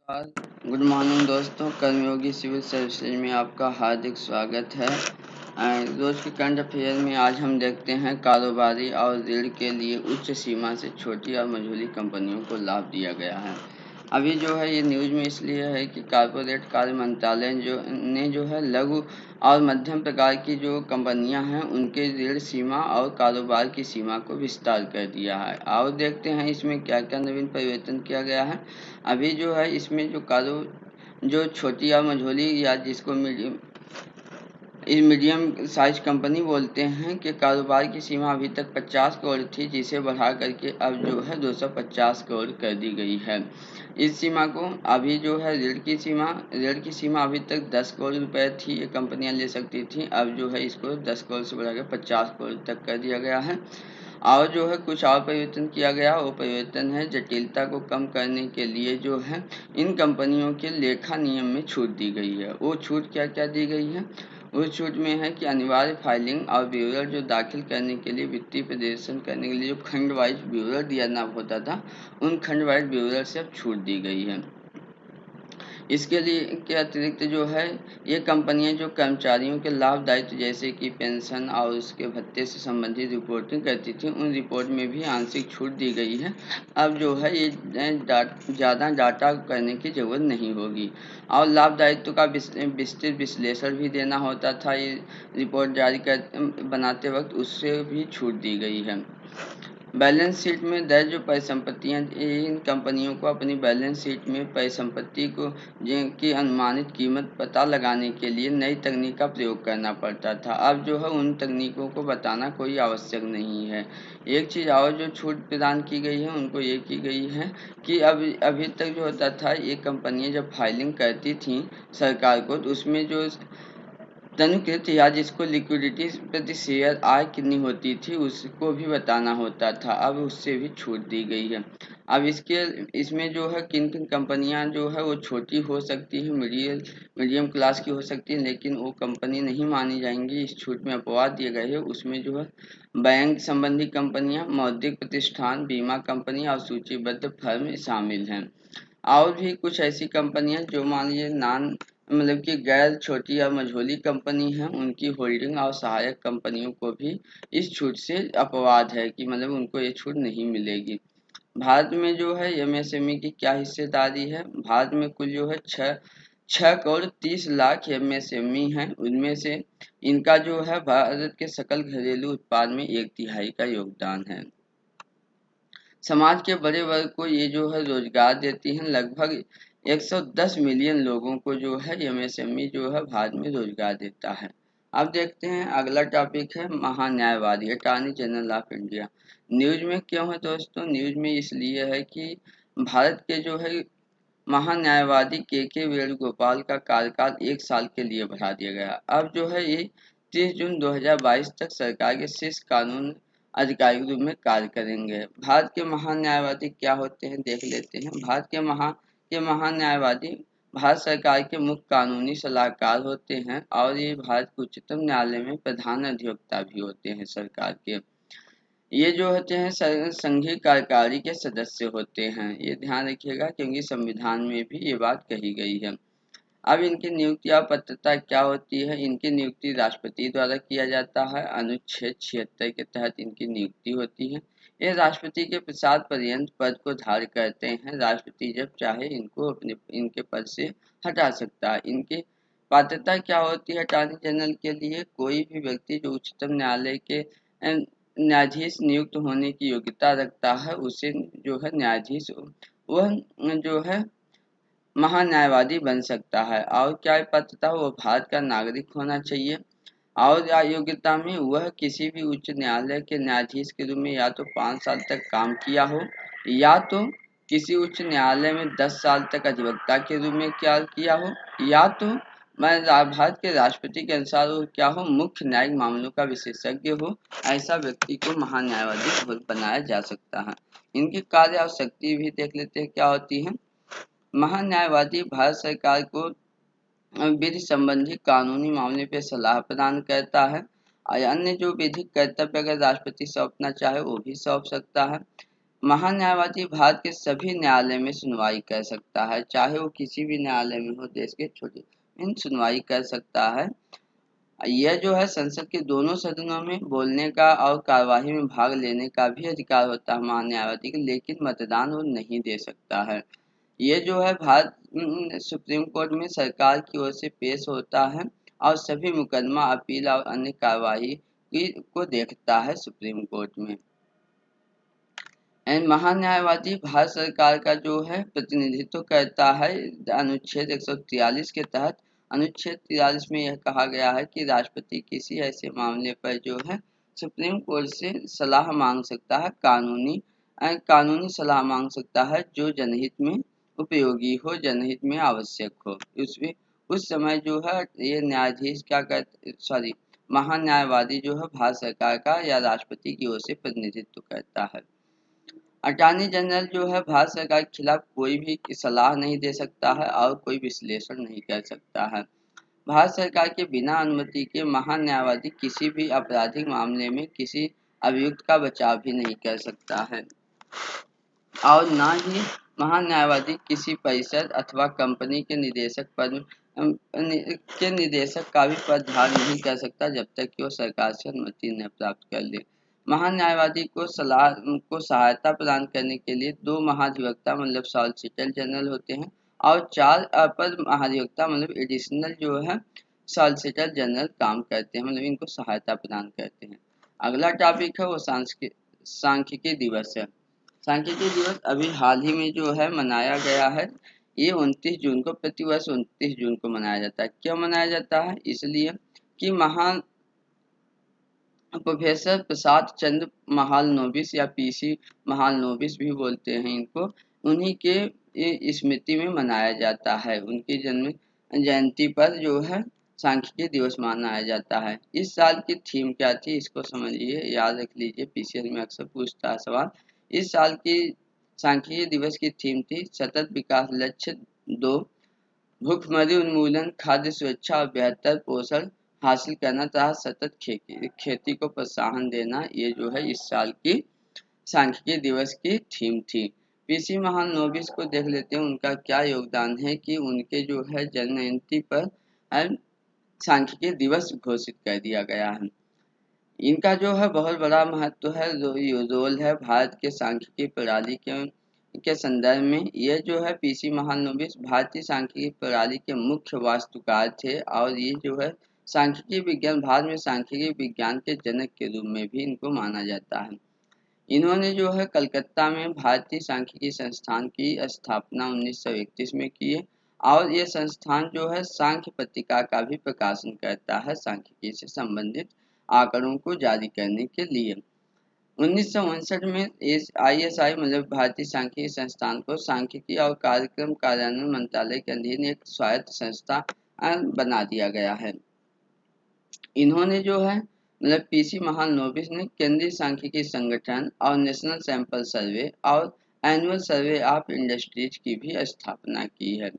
Good morning दोस्तों, कर्मयोगी civil services में आपका हार्दिक स्वागत है। रोज के करंट अफेयर में आज हम देखते हैं कारोबारी और ऋण के लिए उच्च सीमा से छोटी और मझोली कंपनियों को लाभ दिया गया है। अभी जो है ये न्यूज़ में इसलिए है कि कॉर्पोरेट कार्य मंत्रालय जो है लघु और मध्यम प्रकार की जो कंपनियां हैं उनके ऋण सीमा और कारोबार की सीमा को विस्तार कर दिया है। और देखते हैं इसमें क्या क्या नवीन परिवर्तन किया गया है। अभी जो है इसमें जो छोटी या मझोली या जिसको मीडियम साइज कंपनी बोलते हैं कि कारोबार की सीमा अभी तक 50 करोड़ थी, जिसे बढ़ा करके अब जो है 250 करोड़ कर दी गई है। इस सीमा को अभी जो है ऋण की सीमा अभी तक 10 करोड़ रुपए थी, ये कंपनियां ले सकती थी। अब जो है इसको 10 करोड़ से बढ़ाकर 50 करोड़ तक कर दिया गया है। और जो है कुछ और परिवर्तन किया गया, वो परिवर्तन है जटिलता को कम करने के लिए जो है इन कंपनियों के लेखा नियम में छूट दी गई है। वो छूट क्या क्या दी गई है? उस छूट में है कि अनिवार्य फाइलिंग और ब्यूरर जो दाखिल करने के लिए वित्तीय प्रदर्शन करने के लिए जो खंड वाइज ब्यूरर दिया होता था, उन खंड वाइज ब्यूरर से अब छूट दी गई है। इसके लिए के अतिरिक्त जो है ये कंपनियां जो कर्मचारियों के लाभ दायित्व जैसे कि पेंशन और उसके भत्ते से संबंधित रिपोर्टिंग करती थी, उन रिपोर्ट में भी आंशिक छूट दी गई है। अब जो है ये ज़्यादा डाटा करने की ज़रूरत नहीं होगी। और लाभ दायित्व का विस्तृत विश्लेषण भी देना होता था, ये रिपोर्ट बनाते वक्त उससे भी छूट दी गई है। बैलेंस शीट में दर्ज जो परिसंपत्तियां, इन कंपनियों को अपनी बैलेंस शीट में परिसंपत्ति की अनुमानित कीमत पता लगाने के लिए नई तकनीक का प्रयोग करना पड़ता था। अब जो है उन तकनीकों को बताना कोई आवश्यक नहीं है। एक चीज़ और जो छूट प्रदान की गई है उनको ये की गई है कि अब अभी तक जो होता था, ये कंपनियां जब फाइलिंग करती थी सरकार को, तो उसमें जो धनकृत या जिसको लिक्विडिटी प्रति शेयर आय कितनी होती थी उसको भी बताना होता था। अब उससे भी छूट दी गई है। अब इसमें जो है किन किन कंपनियां जो है वो छोटी हो सकती हैं, मीडियम क्लास की हो सकती हैं, लेकिन वो कंपनी नहीं मानी जाएंगी। इस छूट में अपवाद दिए गए हैं। उसमें जो है बैंक संबंधी कंपनियां, मौद्रिक प्रतिष्ठान, बीमा कंपनी और सूचीबद्ध फर्म शामिल हैं। और भी कुछ ऐसी कंपनियां जो मान लीजिए मतलब कि गैर छोटी या मझोली कंपनी है, उनकी होल्डिंग और सहायक कंपनियों को भी इस छूट से अपवाद है कि मतलब उनको ये छूट नहीं मिलेगी। भारत में जो है एमएसएमई की क्या हिस्सेदारी है? भारत में कुल जो है 6 करोड़ 30 लाख एमएसएमई है। उनमें से इनका जो है भारत के सकल घरेलू उत्पाद में 1/3 का योगदान है। समाज के बड़े वर्ग को ये जो है रोजगार देती हैं। लगभग 110 मिलियन लोगों को जो है एमएसएमई जो है भारत में रोजगार देता है। अब देखते हैं अगला टॉपिक है महान्यायवादी, attorney general of India. News में क्यों है दोस्तों? न्यूज में इसलिए है कि भारत के जो है महान्यायवादी के वेणुगोपाल का कार्यकाल 1 साल के लिए बढ़ा दिया गया। अब जो है ये 30 जून 2022 तक सरकार के शीर्ष कानून अधिकारी के रूप में कार्य करेंगे। भारत के महान्यायवादी क्या होते हैं देख लेते हैं। भारत के महान्यायवादी भारत सरकार के मुख्य कानूनी सलाहकार होते हैं और ये भारत के उच्चतम न्यायालय में प्रधान अधिवक्ता भी होते हैं सरकार के। ये जो होते हैं संघीय कार्यकारी के सदस्य होते हैं। ये ध्यान रखिएगा क्योंकि संविधान में भी ये बात कही गई है। अब इनकी नियुक्ति और पात्रता क्या होती है? इनकी नियुक्ति राष्ट्रपति द्वारा किया जाता है। अनुच्छेद 76 के तहत इनकी नियुक्ति होती है। ये राष्ट्रपति के प्रसाद पर्यंत पद को धारण करते हैं। राष्ट्रपति जब चाहे इनको इनके पद से हटा सकता है। इनकी पात्रता क्या होती है? अटॉर्नी जनरल के लिए कोई भी व्यक्ति जो उच्चतम न्यायालय के न्यायाधीश नियुक्त होने की योग्यता रखता है, उसे जो है न्यायाधीश वह जो है महान्यायवादी बन सकता है। और क्या पात्रता? वो भारत का नागरिक होना चाहिए। और योग्यता में वह किसी भी उच्च न्यायालय के न्यायाधीश के रूप में या तो 5 साल तक काम किया हो, या तो किसी उच्च न्यायालय में 10 साल तक अधिवक्ता के रूप में क्या किया हो, या तो भारत के राष्ट्रपति के अनुसार वो क्या हो, मुख्य न्यायिक मामलों का विशेषज्ञ हो। ऐसा व्यक्ति को महान्यायवादी बनाया जा सकता है। इनकी कार्य और शक्ति भी देख लेते हैं क्या होती है। महान्यायवादी भारत सरकार को विधि संबंधी कानूनी मामले पे सलाह प्रदान करता है और अन्य जो विधिक कर्तव्य अगर राष्ट्रपति सौंपना चाहे वो भी सौंप सकता है। महान्यायवादी भारत के सभी न्यायालय में सुनवाई कर सकता है, चाहे वो किसी भी न्यायालय में हो, देश के छोटे इन सुनवाई कर सकता है। यह जो है संसद के दोनों सदनों में बोलने का और कार्यवाही में भाग लेने का भी अधिकार होता है महान्यायवादी को, लेकिन मतदान वो नहीं दे सकता है। ये जो है भारत सुप्रीम कोर्ट में सरकार की ओर से पेश होता है और सभी मुकदमा, अपील और अन्य कार्यवाही को देखता है सुप्रीम कोर्ट में। एंड महान्यायवादी भारत सरकार का जो है प्रतिनिधित्व करता है अनुच्छेद 143 के तहत। अनुच्छेद 43 में यह कहा गया है कि राष्ट्रपति किसी ऐसे मामले पर जो है सुप्रीम कोर्ट से सलाह मांग सकता है, कानूनी सलाह मांग सकता है जो जनहित में उपयोगी हो, जनहित में आवश्यक हो। उसमें उस समय जो है ये न्यायाधीश क्या करते महान्यायवादी जो है भारत सरकार का या राष्ट्रपति की ओर से प्रतिनिधित्व करता है। अटॉर्नी जनरल जो है भारत सरकार के खिलाफ कोई भी सलाह नहीं दे सकता है और कोई विश्लेषण नहीं कर सकता है। भारत सरकार के बिना अनुमति के महान्यायवादी किसी भी आपराधिक मामले में किसी अभियुक्त का बचाव भी नहीं कर सकता है और न ही महान्यायवादी किसी परिषद अथवा कंपनी के निदेशक का भी पदभार नहीं कर सकता जब तक कि वो सरकार से अनुमति न प्राप्त कर ले। महान्यायवादी को सहायता प्रदान करने के लिए 2 महाधिवक्ता मतलब सॉलिसिटर जनरल होते हैं और 4 अपर महाधिवक्ता मतलब एडिशनल जो है सॉलिसिटर जनरल काम करते हैं, मतलब इनको सहायता प्रदान करते हैं। अगला टॉपिक है वो सांख्यिकी दिवस है। सांख्यिकी दिवस अभी हाल ही में जो है मनाया गया है। ये 29 जून को प्रतिवर्ष 29 जून को मनाया जाता है। क्यों मनाया जाता है? इसलिए कि महान प्रोफेसर प्रसाद चंद्र महालनोबिस या पीसी महालनोबिस भी बोलते हैं इनको, उन्हीं के स्मृति में मनाया जाता है। उनकी जन्म जयंती पर जो है सांख्यिकी दिवस मनाया जाता है। इस साल की थीम क्या थी इसको समझिए, याद रख लीजिए, पीसीएस में अक्सर पूछता है सवाल। इस साल की सांख्यिकी दिवस की थीम थी सतत विकास लक्ष्य 2, भूखमरी उन्मूलन, खाद्य सुरक्षा और बेहतर पोषण हासिल करना तथा सतत खेती को प्रोत्साहन देना। ये जो है इस साल की सांख्यिकी दिवस की थीम थी। पीसी महालनोबिस को देख लेते हैं उनका क्या योगदान है कि उनके जो है जन्म जयंती पर सांख्यिकी दिवस घोषित कर दिया गया है। इनका जो है बहुत बड़ा महत्व है, रोल है भारत के सांख्यिकी प्रणाली के संदर्भ में। यह जो है पीसी महालनोबिस भारतीय सांख्यिकी प्रणाली के मुख्य वास्तुकार थे और ये जो है सांख्यिकी विज्ञान, भारत में सांख्यिकी विज्ञान के जनक के रूप में भी इनको माना जाता है। इन्होंने जो है कलकत्ता में भारतीय सांख्यिकी संस्थान की स्थापना 1931 में की है और ये संस्थान जो है सांख्य पत्रिका का भी प्रकाशन करता है सांख्यिकी से संबंधित आंकड़ों को जारी करने के लिए। 1959 में ISI मतलब भारतीय सांख्यिकी संस्थान को सांख्यिकी और कार्यक्रम कार्यान्वयन मंत्रालय के अधीन एक स्वायत्त संस्था बना दिया गया है। इन्होंने जो है मतलब पीसी महालनोबिस ने केंद्रीय सांख्यिकी संगठन और नेशनल सैंपल सर्वे और एनुअल सर्वे ऑफ इंडस्ट्रीज की भी स्थापना की है,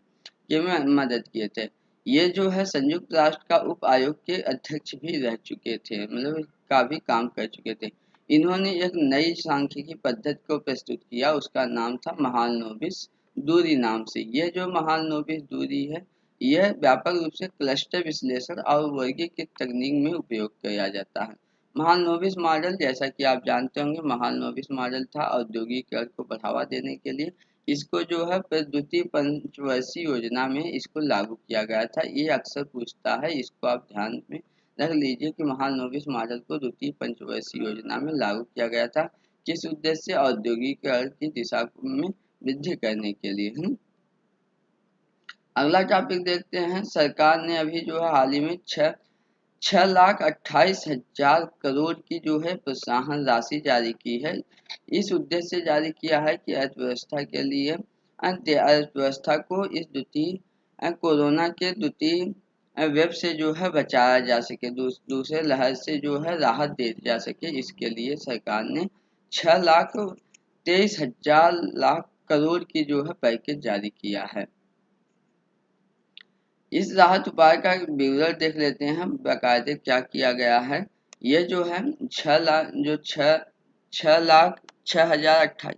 ये में मदद किए थे। ये जो है संयुक्त राष्ट्र का उप आयोग के अध्यक्ष भी रह चुके थे, मतलब का भी काम कर चुके थे। इन्होंने एक नई सांख्यिकी पद्धति को प्रस्तुत किया, उसका नाम था महालनोबिस दूरी नाम से। यह जो महालनोबिस दूरी है यह व्यापक रूप से क्लस्टर विश्लेषण और वर्गीकृत तकनीक में उपयोग किया जाता है। महालनोबिस मॉडल, जैसा कि आप जानते होंगे, महालनोबिस मॉडल था औद्योगिकीकरण को बढ़ावा देने के लिए। इसको जो है द्वितीय पंचवर्षीय योजना में इसको लागू किया गया था। ये अक्सर पूछता है, इसको आप ध्यान में रख लीजिए कि महालनोबिस मॉडल को द्वितीय पंचवर्षीय योजना में लागू किया गया था। किस उद्देश्य से? औद्योगिकीकरण की दिशा में वृद्धि करने के लिए। अगला टॉपिक देखते हैं। सरकार ने अभी जो है हाल ही में 6,28,000 करोड़ की जो है प्रोत्साहन राशि जारी की है। इस उद्देश्य से जारी किया है कि अर्थव्यवस्था के लिए अर्थव्यवस्था को इस कोरोना के द्वितीय वेब से जो है बचाया जा सके, दूसरे लहर से जो है राहत दी जा सके। इसके लिए सरकार ने 6,23,000 करोड़ की जो है पैकेज जारी किया है। इस राहत उपाय का विवरण देख लेते हैं बाकायदे क्या किया गया है। यह जो है 6,28,000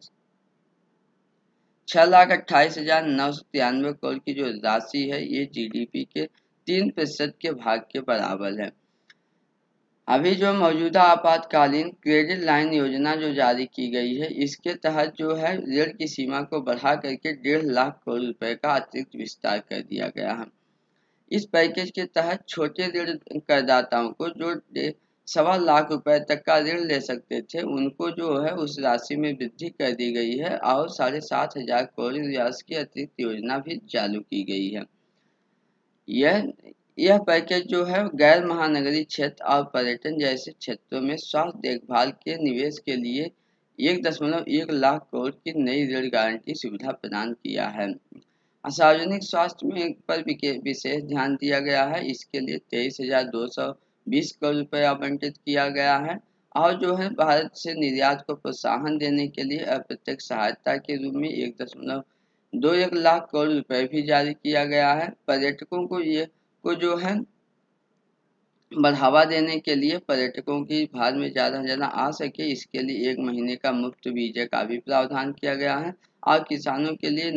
6,28,993 करोड़ की जो राशि है ये जीडीपी के 3% के भाग के बराबर है। अभी जो मौजूदा आपातकालीन क्रेडिट लाइन योजना जो जारी की गई है, इसके तहत जो है ऋण की सीमा को बढ़ा करके 1.5 लाख करोड़ रुपए का अतिरिक्त विस्तार कर दिया गया है। इस पैकेज के तहत छोटे ऋण करदाताओं को जो 1.25 लाख रुपए तक का ऋण ले सकते थे, उनको जो है उस राशि में वृद्धि कर दी गई है और 7,500 करोड़ राशि की अतिरिक्त योजना भी चालू की गई है। यह यह पैकेज जो है गैर महानगरीय क्षेत्र और पर्यटन जैसे क्षेत्रों में स्वास्थ्य देखभाल के निवेश के लिए 1.1 लाख करोड़ की नई ऋण गारंटी सुविधा प्रदान किया है। सार्वजनिक स्वास्थ्य में पर विशेष ध्यान दिया गया है। इसके लिए 23,220 करोड़ रुपए आवंटित किया गया है और जो है भारत से निर्यात को प्रोत्साहन देने के लिए अप्रत्यक्ष सहायता के रूप में 1.21 लाख करोड़ रुपए भी जारी किया गया है। पर्यटकों को जो है बढ़ावा देने के लिए पर्यटकों की भारत में ज़्यादा से ज़्यादा आ सके, इसके लिए 1 महीने का मुफ्त वीजा का भी प्रावधान किया गया है और किसानों के लिए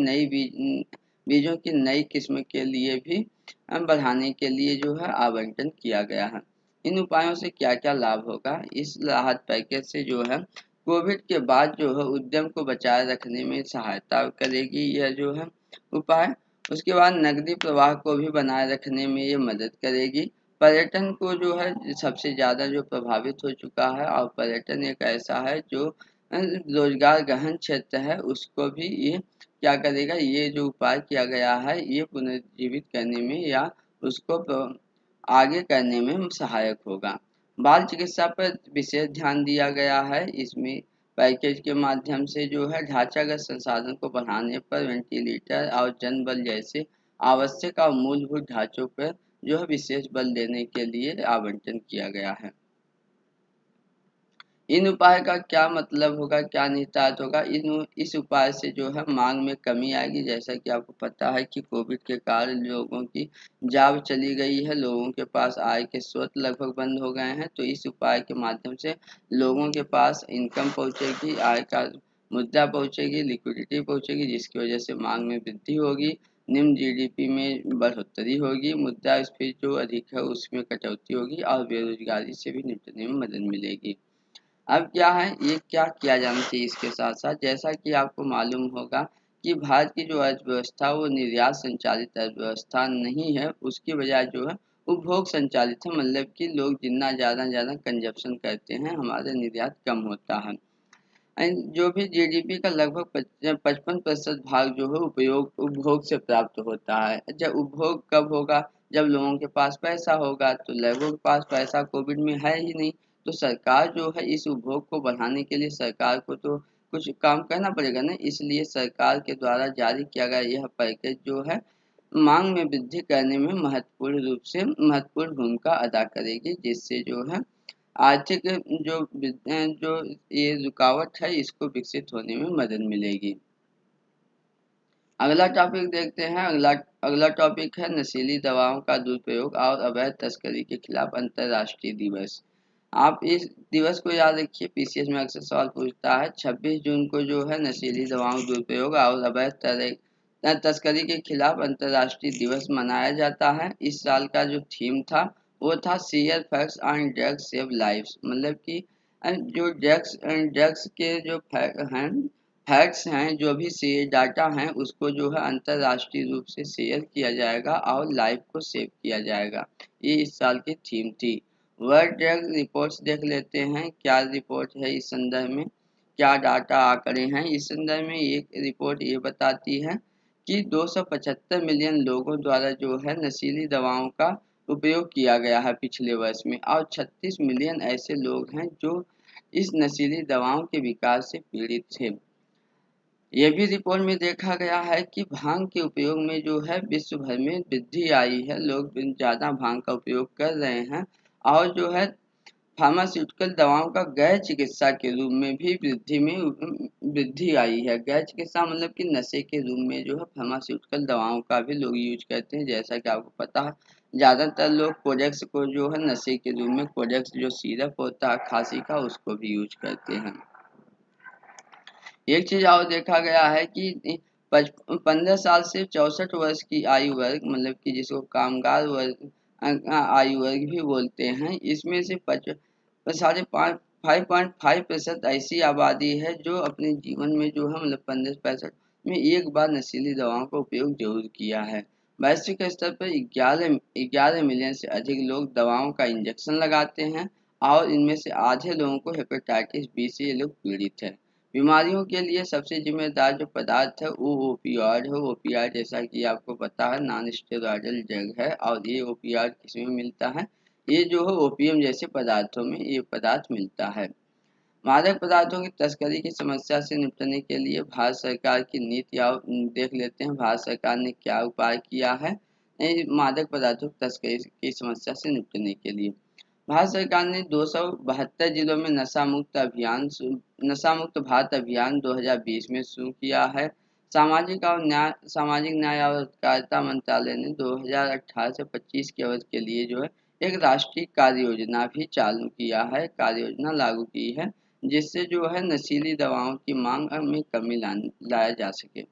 बीजों की नई किस्म के लिए भी बढ़ाने के लिए जो है आवंटन किया गया है। इन उपायों से क्या क्या लाभ होगा? इस राहत पैकेज से जो है कोविड के बाद जो है उद्यम को बचाए रखने में सहायता करेगी यह जो है उपाय। उसके बाद नकदी प्रवाह को भी बनाए रखने में ये मदद करेगी। पर्यटन को जो है सबसे ज़्यादा जो प्रभावित हो चुका है और पर्यटन एक ऐसा है जो रोजगार गहन क्षेत्र है, उसको भी ये क्या करेगा, ये जो उपाय किया गया है ये पुनर्जीवित करने में या उसको आगे करने में सहायक होगा। बाल चिकित्सा पर विशेष ध्यान दिया गया है। इसमें पैकेज के माध्यम से जो है ढांचागत संसाधन को बढ़ाने पर वेंटिलेटर और जनबल जैसे आवश्यक और मूलभूत ढांचों पर जो है विशेष बल देने के लिए आवंटन किया गया है। इन उपाय का क्या मतलब होगा, क्या निहितार्थ होगा? इस उपाय से जो है मांग में कमी आएगी। जैसा कि आपको पता है कि कोविड के कारण लोगों की जान चली गई है, लोगों के पास आय के स्रोत लगभग बंद हो गए हैं, तो इस उपाय के माध्यम से लोगों के पास इनकम पहुंचेगी, आय का मुद्दा पहुंचेगी, लिक्विडिटी पहुंचेगी, जिसकी वजह से मांग में वृद्धि होगी, निम्न जीडीपी में बढ़ोतरी होगी, मुद्रास्फीति जो अधिक है उसमें कटौती होगी और बेरोजगारी से भी निपटने में मदद मिलेगी। अब क्या है, ये क्या किया जाना चाहिए इसके साथ साथ, जैसा कि आपको मालूम होगा कि भारत की जो अर्थव्यवस्था वो निर्यात संचालित अर्थव्यवस्था नहीं है, उसकी बजाय जो है उपभोग संचालित है। मतलब कि लोग जितना ज़्यादा कंजप्शन करते हैं, हमारा निर्यात कम होता है। जो भी जीडीपी का लगभग 55% भाग जो है उपभोग से प्राप्त होता है। जब उपभोग कब होगा? जब लोगों के पास पैसा होगा। तो लोगों के पास पैसा कोविड में है ही नहीं, तो सरकार जो है इस उपभोग को बढ़ाने के लिए सरकार को तो कुछ काम करना पड़ेगा ना, इसलिए सरकार के द्वारा जारी किया गया यह पैकेज जो है मांग में वृद्धि करने में महत्वपूर्ण भूमिका अदा करेगी, जिससे जो है आर्थिक जो ये रुकावट है इसको विकसित होने में मदद मिलेगी। अगला टॉपिक देखते हैं। अगला टॉपिक है नशीली दवाओं का दुरुपयोग और अवैध तस्करी के खिलाफ अंतर्राष्ट्रीय दिवस। आप इस दिवस को याद रखिए, पीसीएस में अक्सर सवाल पूछता है। 26 जून को जो है नशीली दवाओं दुरुपयोग और अवैध तस्करी के खिलाफ अंतर्राष्ट्रीय दिवस मनाया जाता है। इस साल का जो थीम था वो था share facts and drugs save lives. मतलब कि जो ड्रग्स के जो फैक्ट्स हैं, जो भी डाटा हैं, उसको जो है अंतर्राष्ट्रीय रूप से शेयर किया जाएगा और लाइफ को सेव किया जाएगा। ये इस साल की थीम थी। वर्ल्ड ड्रग रिपोर्ट्स देख लेते हैं, क्या रिपोर्ट है इस संदर्भ में, क्या डाटा आंकड़े हैं इस संदर्भ में। एक रिपोर्ट ये बताती है कि 275 मिलियन लोगों द्वारा जो है नशीली दवाओं का उपयोग किया गया है पिछले वर्ष में, और 36 मिलियन ऐसे लोग हैं जो इस नशीली दवाओं के विकास से पीड़ित थे। ये भी रिपोर्ट में देखा गया है कि भांग के उपयोग में जो है विश्व भर में वृद्धि आई है, लोग ज़्यादा भांग का उपयोग कर रहे हैं और जो है फार्मास्यूटिकल दवाओं का गैर चिकित्सा के रूप में भी वृद्धि आई है। गैर चिकित्सा मतलब कि नशे के रूप में जो है फार्मास्यूटिकल दवाओं का भी लोग यूज करते हैं। जैसा कि आपको पता है ज़्यादातर लोग कोडेक्स को जो है नशे के रूप में, कोडेक्स जो सिरप होता है खांसी का, उसको भी यूज करते हैं। एक चीज और देखा गया है कि 15 साल से 64 वर्ष की आयु वर्ग, मतलब कि जिसको कामगार वर्ग आयु वर्ग भी बोलते हैं, इसमें से 5.5% ऐसी आबादी है जो अपने जीवन में जो है मतलब 15 में एक बार नशीली दवाओं का उपयोग जरूर किया है। वैश्विक स्तर पर 11 मिलियन से अधिक लोग दवाओं का इंजेक्शन लगाते हैं और इनमें से आधे लोगों को हेपेटाइटिस बी से ये लोग पीड़ित है। बीमारियों के लिए सबसे जिम्मेदार जो पदार्थ है वो ओपियॉइड है। ओपियॉइड जैसा कि आपको पता है नॉन स्टेरॉयडल ड्रग है और ये ओपियॉइड किसमें मिलता है, ये जो है ओपियम जैसे पदार्थों में ये पदार्थ मिलता है। मादक पदार्थों की तस्करी की समस्या से निपटने के लिए भारत सरकार की नीतियाँ देख लेते हैं। भारत सरकार ने क्या उपाय किया है मादक पदार्थों की तस्करी की समस्या से निपटने के लिए। भारत सरकार ने 272 जिलों में नशा मुक्त भारत अभियान 2020 में शुरू किया है। सामाजिक न्याय और अधिकारिता मंत्रालय ने 2018 से 25 के अवधि के लिए जो है एक राष्ट्रीय कार्य योजना भी चालू किया है, कार्य योजना लागू की है, जिससे जो है नशीली दवाओं की मांग में कमी लाया जा सके।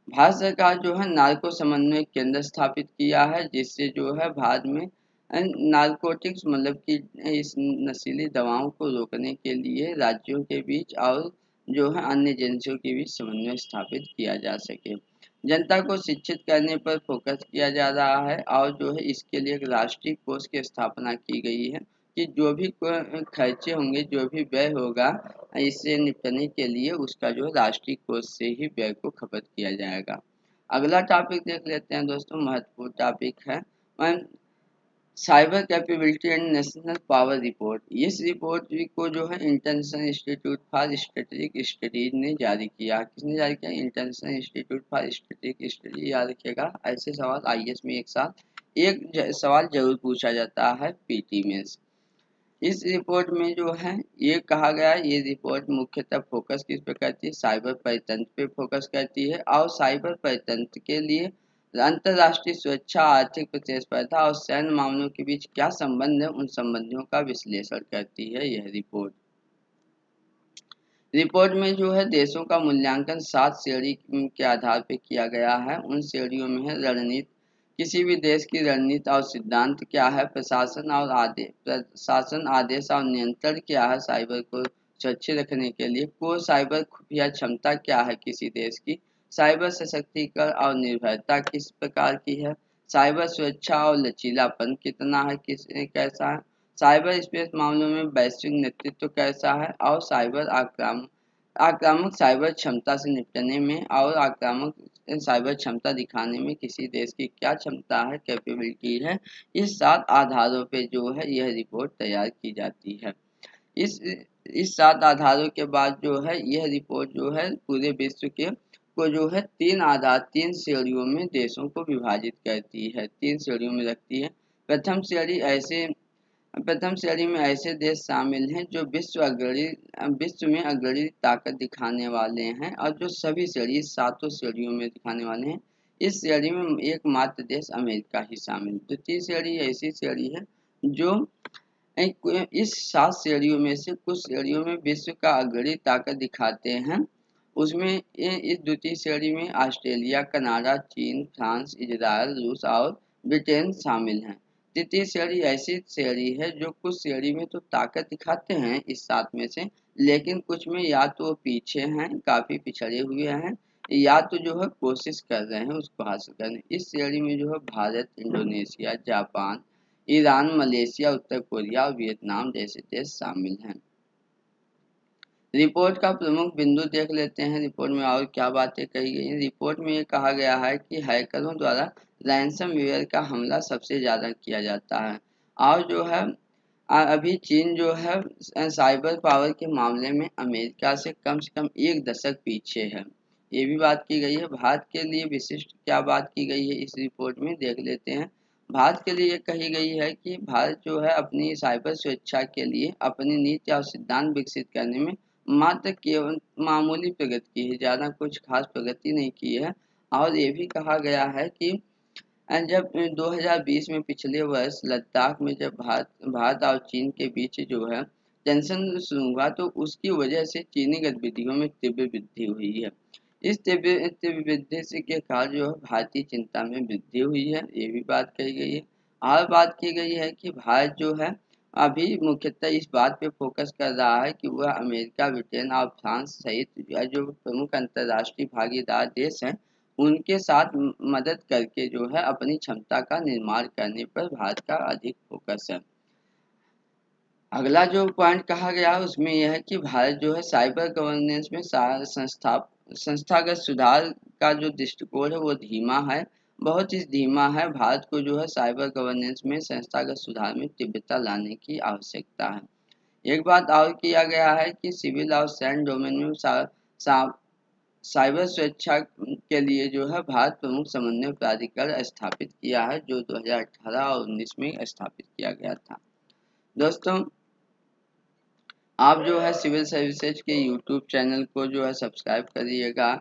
भारत सरकार जो है नार्को समन्वय केंद्र स्थापित किया है, जिससे जो है भारत में नारकोटिक्स मतलब कि इस नशीली दवाओं को रोकने के लिए राज्यों के बीच और जो है अन्य एजेंसियों के बीच समन्वय स्थापित किया जा सके। जनता को शिक्षित करने पर फोकस किया जा रहा है और जो है इसके लिए एक राष्ट्रीय कोष की स्थापना की गई है कि जो भी खर्चे होंगे, जो भी व्यय होगा इससे निपटने के लिए उसका जो राष्ट्रीय कोष से ही व्यय को खपत किया जाएगा। अगला टॉपिक देख लेते हैं दोस्तों, महत्वपूर्ण टॉपिक है cyber capability and national power report. इस रिपोर्ट को जो है international institute for strategic studies ने जारी किया। किसने जारी किया? International institute for strategic study. याद रखिएगा ऐसे सवाल आईएएस में एक साथ एक सवाल जरूर पूछा जाता है पीटी में। इस रिपोर्ट में जो है ये कहा गया है, ये रिपोर्ट मुख्यतः फोकस किस पे करती है? साइबर परितंत्र पे फोकस करती है और साइबर परितंत्र के लिए अंतर्राष्ट्रीय सुरक्षा, आर्थिक प्रतिस्पर्धा और सैन्य मामलों के बीच क्या संबंध है, उन संबंधों का विश्लेषण करती है यह रिपोर्ट। रिपोर्ट में जो है देशों का मूल्यांकन 7 श्रेणी के आधार पर किया गया है। उन श्रेणियों में है रणनीति, किसी भी देश की रणनीति और सिद्धांत क्या है, प्रशासन आदेश और नियंत्रण क्या है साइबर को सुरक्षित रखने के लिए, को साइबर खुफिया क्षमता क्या है किसी देश की, साइबर सशक्तिकरण और निर्भरता किस प्रकार की है, साइबर सुरक्षा और लचीलापन कितना है, कैसा है, साइबर स्पेस मामलों में वैश्विक नेतृत्व कैसा है और साइबर आक्रामक साइबर क्षमता से निपटने में और आक्रामक साइबर क्षमता दिखाने में किसी देश की क्या क्षमता है, कैपेबिलिटी है। इस 7 आधारों पे जो है यह रिपोर्ट तैयार की जाती है। इस 7 आधारों के बाद जो है यह रिपोर्ट जो है पूरे विश्व के को जो है 3 श्रेणियों में देशों को विभाजित करती है, 3 श्रेणियों में रखती है। प्रथम श्रेणी में ऐसे देश शामिल हैं जो विश्व में अग्रणी ताकत दिखाने वाले हैं और जो सभी श्रेणी 7 श्रेणियों में दिखाने वाले हैं। इस श्रेणी में एकमात्र देश अमेरिका ही शामिल। द्वितीय श्रेणी ऐसी श्रेणी है जो इस 7 श्रेणियों में से कुछ श्रेणियों में विश्व का अग्रणी ताकत दिखाते हैं। उसमें इस द्वितीय श्रेणी में ऑस्ट्रेलिया, कनाडा, चीन, फ्रांस, इजराइल, रूस और ब्रिटेन शामिल हैं। तृतीय श्रेणी ऐसी श्रेणी है जो कुछ श्रेणी में तो ताकत दिखाते हैं इस 7 में से, लेकिन कुछ में या तो पीछे हैं, काफी पिछड़े हुए हैं, या तो जो है कोशिश कर रहे हैं उसको हासिल करने। इस श्रेणी में जो है Bharat, Indonesia, Japan, Iran, Malaysia, उत्तर कोरिया और वियतनाम जैसे देश शामिल हैं। रिपोर्ट का प्रमुख बिंदु देख लेते हैं। रिपोर्ट में और क्या बातें कही गई हैं। रिपोर्ट में ये कहा गया है कि हैकरों द्वारा रैंसमवेयर का हमला सबसे ज़्यादा किया जाता है और जो है अभी चीन जो है साइबर पावर के मामले में अमेरिका से कम 1 दशक पीछे है। ये भी बात की गई है। भारत के लिए विशिष्ट क्या बात की गई है इस रिपोर्ट में देख लेते हैं। भारत के लिए कही गई है कि भारत जो है अपनी साइबर सुरक्षा के लिए अपनी नीति और सिद्धांत विकसित करने में मात्र केवल मामूली प्रगति की है, ज़्यादा कुछ खास प्रगति नहीं की है। और ये भी कहा गया है कि जब 2020 में पिछले वर्ष लद्दाख में जब भारत और चीन के बीच जो है टेंशन शुरू हुआ तो उसकी वजह से चीनी गतिविधियों में तीव्र वृद्धि हुई है। इस तीव्र वृद्धि से के कारण जो है भारतीय चिंता में वृद्धि हुई है, ये भी बात कही गई है। और बात की गई है कि भारत जो है अभी मुख्यतः इस बात पे फोकस कर रहा है कि वह अमेरिका, ब्रिटेन और फ्रांस सहित जो प्रमुख अंतर्राष्ट्रीय भागीदार देश हैं उनके साथ मदद करके जो है अपनी क्षमता का निर्माण करने पर भारत का अधिक फोकस है। अगला जो पॉइंट कहा गया है उसमें यह है कि भारत जो है साइबर गवर्नेंस में संस्थागत सुधार का जो दृष्टिकोण है वो धीमा है, बहुत ही धीमा है। भारत को जो है साइबर गवर्नेंस में संस्थागत सुधार में तीव्रता लाने की आवश्यकता है। एक बात और किया गया है कि सिविल और सैन्य डोमेन में साइबर सुरक्षा के लिए जो है भारत प्रमुख समन्वय प्राधिकरण स्थापित किया है, जो 2018 और 19 में स्थापित किया गया था। दोस्तों, आप जो है सिविल सर्विसेज के यूट्यूब चैनल को जो है सब्सक्राइब करिएगा,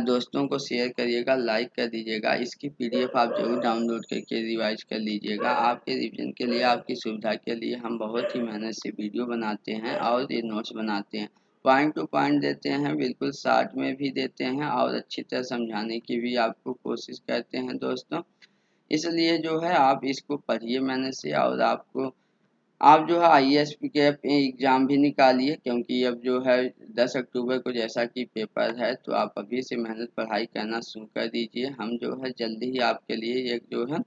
दोस्तों को शेयर करिएगा, लाइक कर दीजिएगा। इसकी पीडीएफ आप जरूर डाउनलोड करके रिवाइज कर लीजिएगा। आपके रिवीजन के लिए, आपकी सुविधा के लिए हम बहुत ही मेहनत से वीडियो बनाते हैं और ये नोट्स बनाते हैं, पॉइंट टू पॉइंट देते हैं, बिल्कुल शॉर्ट में भी देते हैं और अच्छी तरह समझाने की भी आपको कोशिश करते हैं दोस्तों। इसलिए जो है आप इसको पढ़िए मेहनत से, और आप जो है आईएएस के एग्ज़ाम भी निकालिए, क्योंकि अब जो है 10 अक्टूबर को जैसा कि पेपर है, तो आप अभी से मेहनत पढ़ाई करना शुरू कर दीजिए। हम जो है जल्दी ही आपके लिए एक जो है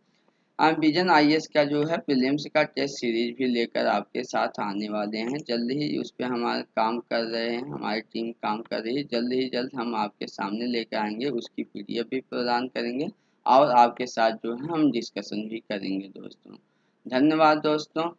विजन आईएएस का जो है प्रीलिम्स का टेस्ट सीरीज भी लेकर आपके साथ आने वाले हैं। जल्द ही उस पर हमारा काम कर रहे हैं, हमारी टीम काम कर रही है। जल्द ही जल्द हम आपके सामने लेकर आएंगे, उसकी पीडीएफ भी प्रदान करेंगे और आपके साथ जो है हम डिस्कशन भी करेंगे दोस्तों। धन्यवाद दोस्तों।